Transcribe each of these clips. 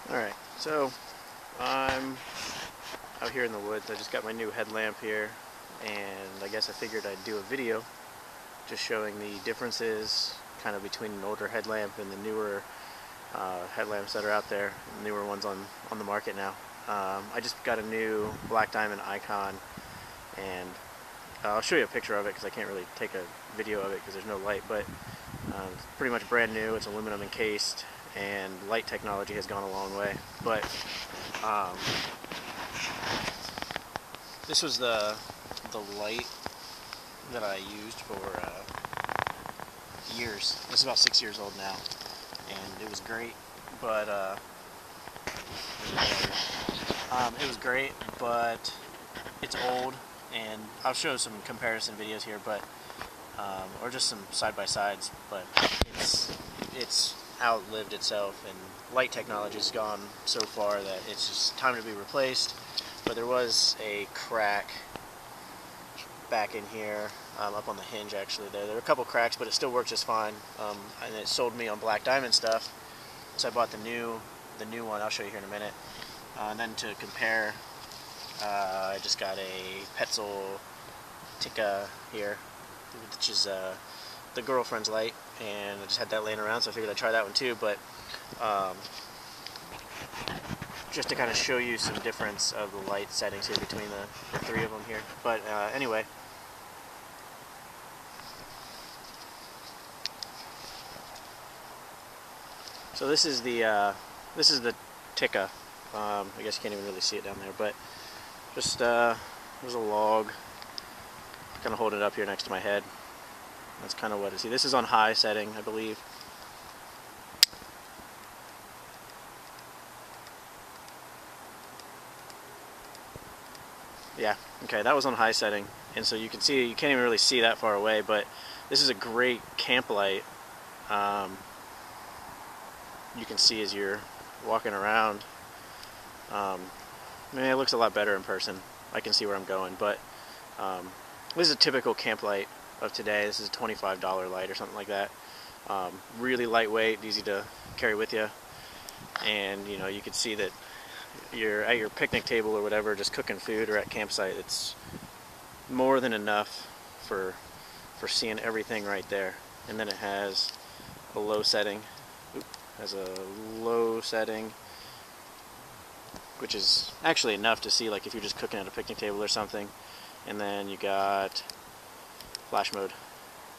Alright, so I'm out here in the woods. I just got my new headlamp here, and I guess I figured I'd do a video just showing the differences kind of between an older headlamp and the newer headlamps that are out there, newer ones on the market now. I just got a new black diamond icon, and I'll show you a picture of it because I can't really take a video of it because there's no light, but it's pretty much brand new. It's aluminum encased, and light technology has gone a long way. But this was the light that I used for years. It's about 6 years old now, and it was great. But it's old, and I'll show some comparison videos here, but or just some side-by-sides. But it's outlived itself, and light technology has gone so far that it's just time to be replaced. But there was a crack back in here, up on the hinge actually. There were a couple cracks, but it still worked just fine. And it sold me on black diamond stuff, so I bought the new one. I'll show you here in a minute. And then to compare, I just got a Petzl Tikka here, which is the girlfriend's light, and I just had that laying around, so I figured I'd try that one too. But just to kind of show you some difference of the light settings here between the three of them here. But anyway, so this is the Tikka. I guess you can't even really see it down there, but just there's a log. Kind of hold it up here next to my head. That's kind of what I see. This is on high setting, I believe. Yeah, okay, that was on high setting, and so you can see, you can't even really see that far away, but this is a great camp light. You can see as you're walking around. I mean, it looks a lot better in person. I can see where I'm going, but this is a typical camp light of today. This is a $25 light or something like that. Really lightweight, easy to carry with you, and you know, you can see that you're at your picnic table or whatever, just cooking food, or at campsite. It's more than enough for seeing everything right there. And then it has a low setting. Which is actually enough to see, like if you're just cooking at a picnic table or something. And then you got flash mode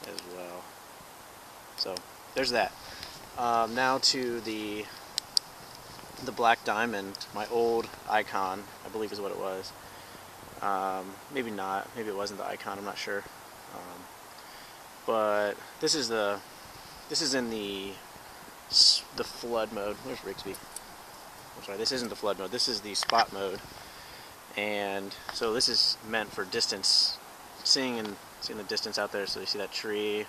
as well. So there's that. Now to the black diamond, my old icon, I believe is what it was. Maybe not. Maybe it wasn't the icon. I'm not sure. But this is in the flood mode. Where's Rigsby? I'm sorry, this isn't the flood mode. This is the spot mode, and so this is meant for distance, seeing the distance out there. So you see that tree,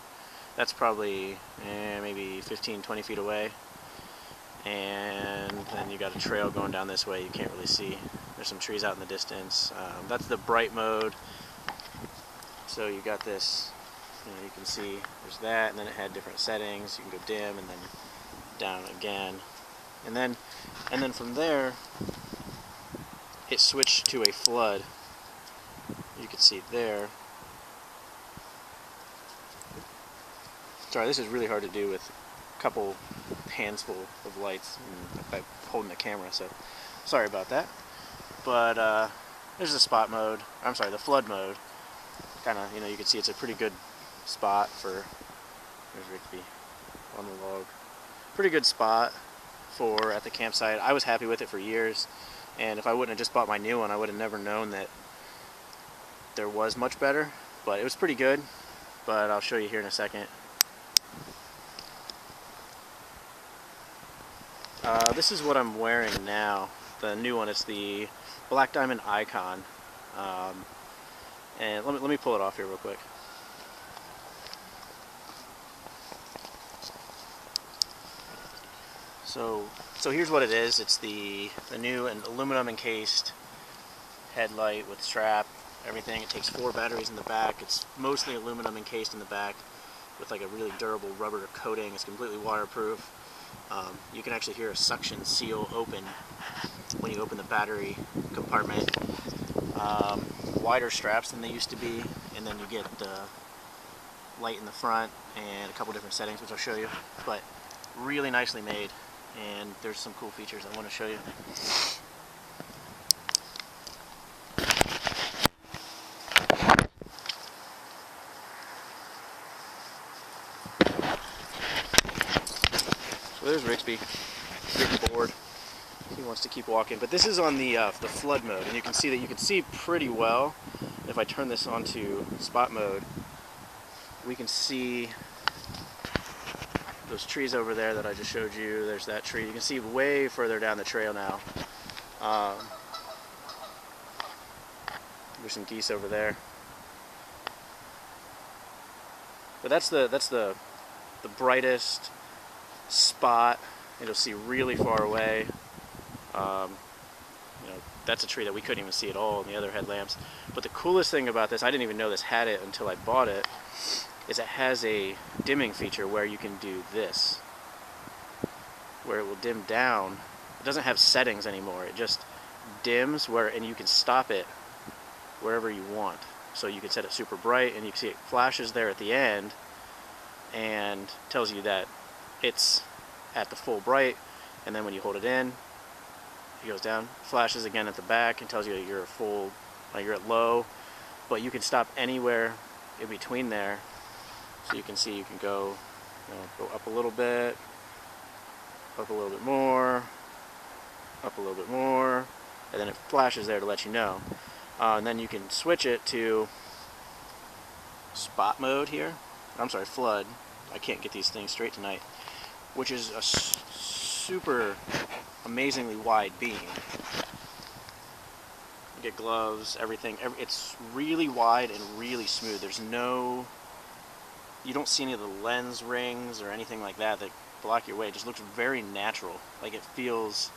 that's probably maybe 15-20 feet away, and then you got a trail going down this way. You can't really see. There's some trees out in the distance. That's the bright mode. So you got this. You know, you can see there's that, and then it had different settings. You can go dim and then down again. And then from there, it switched to a flood. You can see there. Sorry, this is really hard to do with a couple hands full of lights by holding the camera, so sorry about that. But there's the spot mode. I'm sorry, the flood mode. Kind of, you know, you can see it's a pretty good spot for. There's Rigsby on the log. Pretty good spot for at the campsite. I was happy with it for years, and if I wouldn't have just bought my new one, I would have never known that there was much better. But it was pretty good. But I'll show you here in a second. This is what I'm wearing now. The new one. It's the black diamond icon. And let me pull it off here real quick. So here's what it is. It's the new and aluminum encased headlight with strap, everything. It takes 4 batteries in the back. It's mostly aluminum encased in the back with like a really durable rubber coating. It's completely waterproof. You can actually hear a suction seal open when you open the battery compartment. Wider straps than they used to be, and then you get light in the front and a couple different settings, which I'll show you, but really nicely made, and there's some cool features I want to show you. So there's Rixby, big board. He wants to keep walking, but this is on the flood mode, and you can see that you can see pretty well. If I turn this onto spot mode, we can see those trees over there that I just showed you. There's that tree. You can see way further down the trail now. There's some geese over there. But that's the brightest spot. You'll see really far away. You know, that's a tree that we couldn't even see at all in the other headlamps. But the coolest thing about this, I didn't even know this had it until I bought it, is it has a dimming feature where you can do this, where it will dim down. It doesn't have settings anymore. It just dims and you can stop it wherever you want. So you can set it super bright, and you can see it flashes there at the end and tells you that it's at the full bright, and then when you hold it in, it goes down, flashes again at the back and tells you that you're full, you're at low, but you can stop anywhere in between there. So you can see you can go, go up a little bit, up a little bit more, up a little bit more, and then it flashes there to let you know. And then you can switch it to spot mode here. I'm sorry, flood. I can't get these things straight tonight. Which is a super amazingly wide beam. You get gloves, everything. It's really wide and really smooth. There's no, you don't see any of the lens rings or anything like that that block your way. It just looks very natural. Like, it feels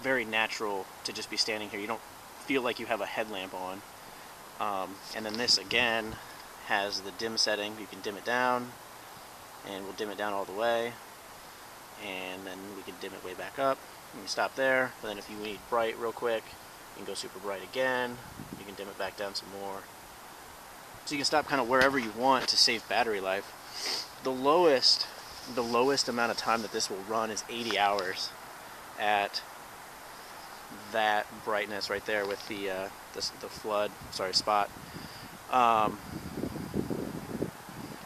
very natural to just be standing here. You don't feel like you have a headlamp on. And then this again has the dim setting. You can dim it down, and we'll dim it down all the way, and then we can dim it way back up. You can stop there, but then if you need bright real quick, you can go super bright again. You can dim it back down some more. So you can stop kind of wherever you want to save battery life. The lowest amount of time that this will run is 80 hours at that brightness right there with the spot.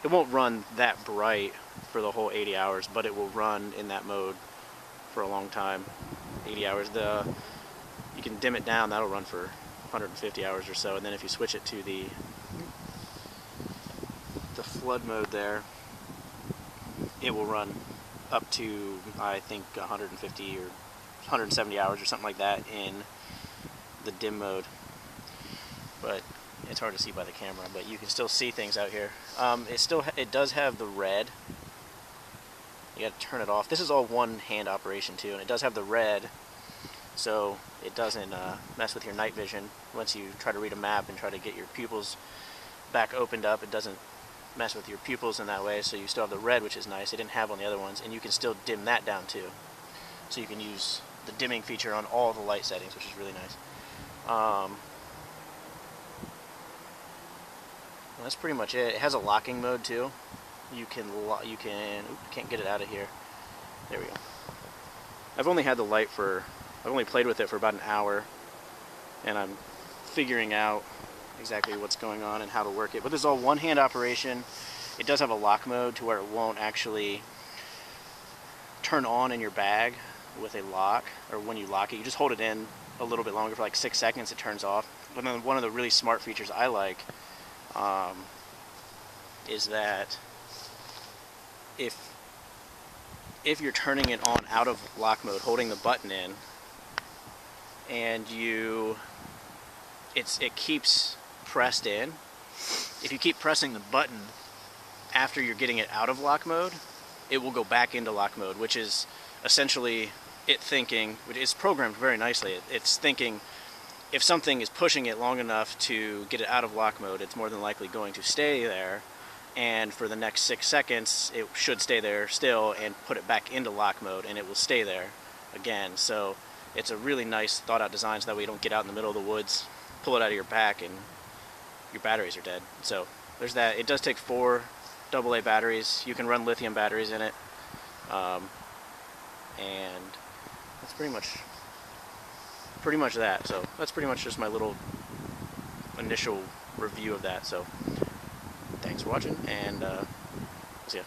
It won't run that bright for the whole 80 hours, but it will run in that mode for a long time. 80 hours. You can dim it down, that'll run for 150 hours or so, and then if you switch it to the flood mode there, it will run up to, I think, 150 or 170 hours or something like that in the dim mode. But it's hard to see by the camera, but you can still see things out here. It does have the red. You got to turn it off. This is all one hand operation too, and it does have the red, so it doesn't mess with your night vision. Once you try to read a map and try to get your pupils back opened up, it doesn't mess with your pupils in that way, so you still have the red, which is nice. It didn't have on the other ones, and you can still dim that down too. So you can use the dimming feature on all the light settings, which is really nice. Well, that's pretty much it. It has a locking mode too. You can can't get it out of here. There we go. I've only had the light I've only played with it for about an hour, and I'm figuring out exactly what's going on and how to work it. But this is all one-hand operation. It does have a lock mode to where it won't actually turn on in your bag with a lock, or when you lock it, you just hold it in a little bit longer, for like 6 seconds, it turns off. But then one of the really smart features I like is that if you're turning it on out of lock mode, holding the button in, and it keeps pressed in, if you keep pressing the button after you're getting it out of lock mode, it will go back into lock mode, which is essentially it thinking, which is programmed very nicely. It's thinking if something is pushing it long enough to get it out of lock mode, it's more than likely going to stay there, and for the next 6 seconds it should stay there still, and put it back into lock mode and it will stay there again. So it's a really nice thought out design, so that way you don't get out in the middle of the woods, pull it out of your pack, and your batteries are dead. So there's that. It does take 4 AA batteries. You can run lithium batteries in it, and that's pretty much that. So that's pretty much just my little initial review of that. So thanks for watching, and see ya.